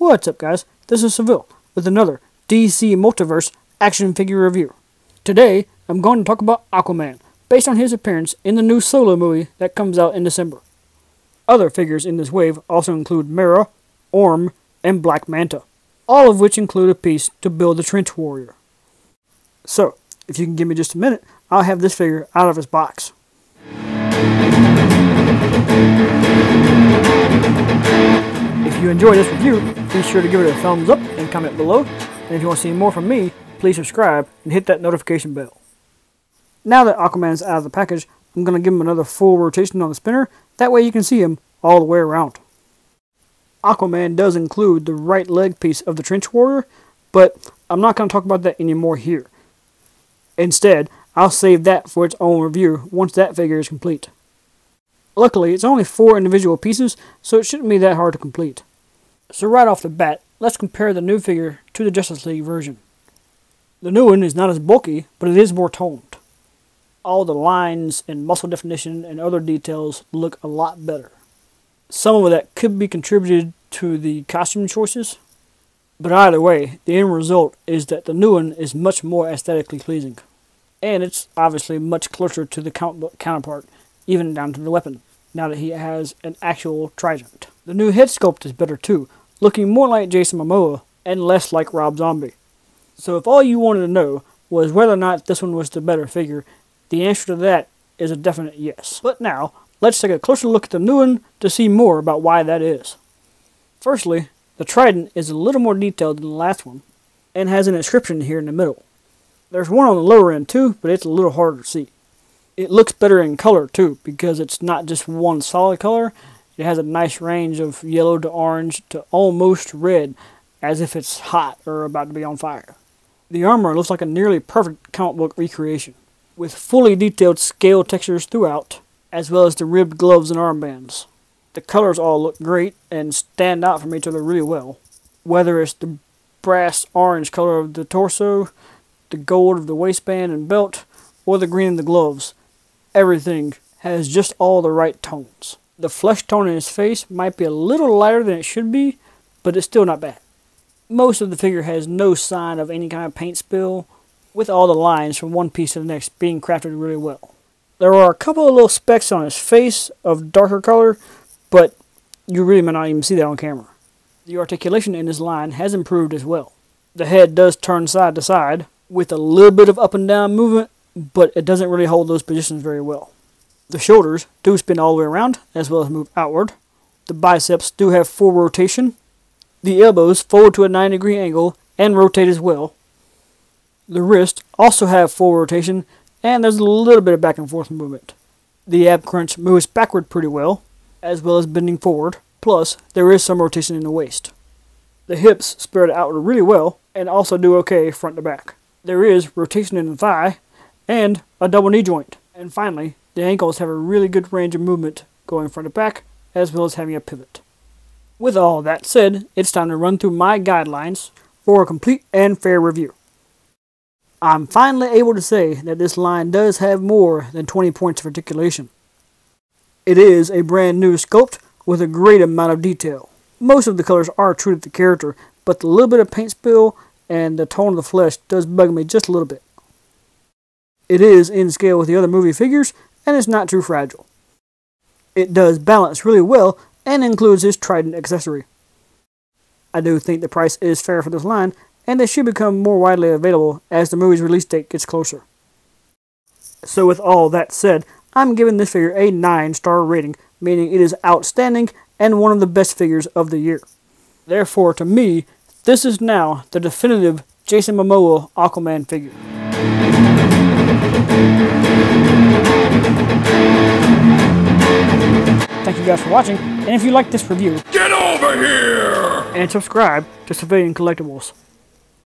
What's up, guys? This is Seville with another DC Multiverse action figure review. Today, I'm going to talk about Aquaman, based on his appearance in the new Solo movie that comes out in December. Other figures in this wave also include Mera, Orm, and Black Manta, all of which include a piece to build the Trench Warrior. So, if you can give me just a minute, I'll have this figure out of his box. If you enjoyed this review, be sure to give it a thumbs up and comment below. And if you want to see more from me, please subscribe and hit that notification bell. Now that Aquaman's out of the package, I'm going to give him another full rotation on the spinner. That way you can see him all the way around. Aquaman does include the right leg piece of the Trench Warrior, but I'm not going to talk about that anymore here. Instead, I'll save that for its own review once that figure is complete. Luckily, it's only 4 individual pieces, so it shouldn't be that hard to complete. So right off the bat, let's compare the new figure to the Justice League version. The new one is not as bulky, but it is more toned. All the lines and muscle definition and other details look a lot better. Some of that could be contributed to the costume choices, but either way, the end result is that the new one is much more aesthetically pleasing. And it's obviously much closer to the comic book counterpart, even down to the weapon, now that he has an actual Trident. The new head sculpt is better too, looking more like Jason Momoa and less like Rob Zombie. So if all you wanted to know was whether or not this one was the better figure, the answer to that is a definite yes. But now, let's take a closer look at the new one to see more about why that is. Firstly, the Trident is a little more detailed than the last one, and has an inscription here in the middle. There's one on the lower end too, but it's a little harder to see. It looks better in color too, because it's not just one solid color. It has a nice range of yellow to orange to almost red, as if it's hot or about to be on fire. The armor looks like a nearly perfect comic book recreation, with fully detailed scale textures throughout, as well as the ribbed gloves and armbands. The colors all look great and stand out from each other really well, whether it's the brass orange color of the torso, the gold of the waistband and belt, or the green of the gloves. Everything has just all the right tones. The flesh tone in his face might be a little lighter than it should be, but it's still not bad. Most of the figure has no sign of any kind of paint spill, with all the lines from one piece to the next being crafted really well. There are a couple of little specks on his face of darker color, but you really might not even see that on camera. The articulation in his line has improved as well. The head does turn side to side, with a little bit of up and down movement, but it doesn't really hold those positions very well. The shoulders do spin all the way around, as well as move outward. The biceps do have full rotation. The elbows fold to a 90-degree angle and rotate as well. The wrists also have full rotation, and there's a little bit of back and forth movement. The ab crunch moves backward pretty well, as well as bending forward, plus there is some rotation in the waist. The hips spread outward really well, and also do okay front to back. There is rotation in the thigh, and a double knee joint. And finally, the ankles have a really good range of movement going front to back, as well as having a pivot. With all that said, it's time to run through my guidelines for a complete and fair review. I'm finally able to say that this line does have more than 20 points of articulation. It is a brand new sculpt with a great amount of detail. Most of the colors are true to the character, but the little bit of paint spill and the tone of the flesh does bug me just a little bit. It is in scale with the other movie figures, and it's not too fragile. It does balance really well, and includes his Trident accessory. I do think the price is fair for this line, and they should become more widely available as the movie's release date gets closer. So with all that said, I'm giving this figure a 9-star rating, meaning it is outstanding and one of the best figures of the year. Therefore, to me, this is now the definitive Jason Momoa Aquaman figure. Thank you guys for watching, and if you like this review, get over here! And subscribe to Civilian Collectibles.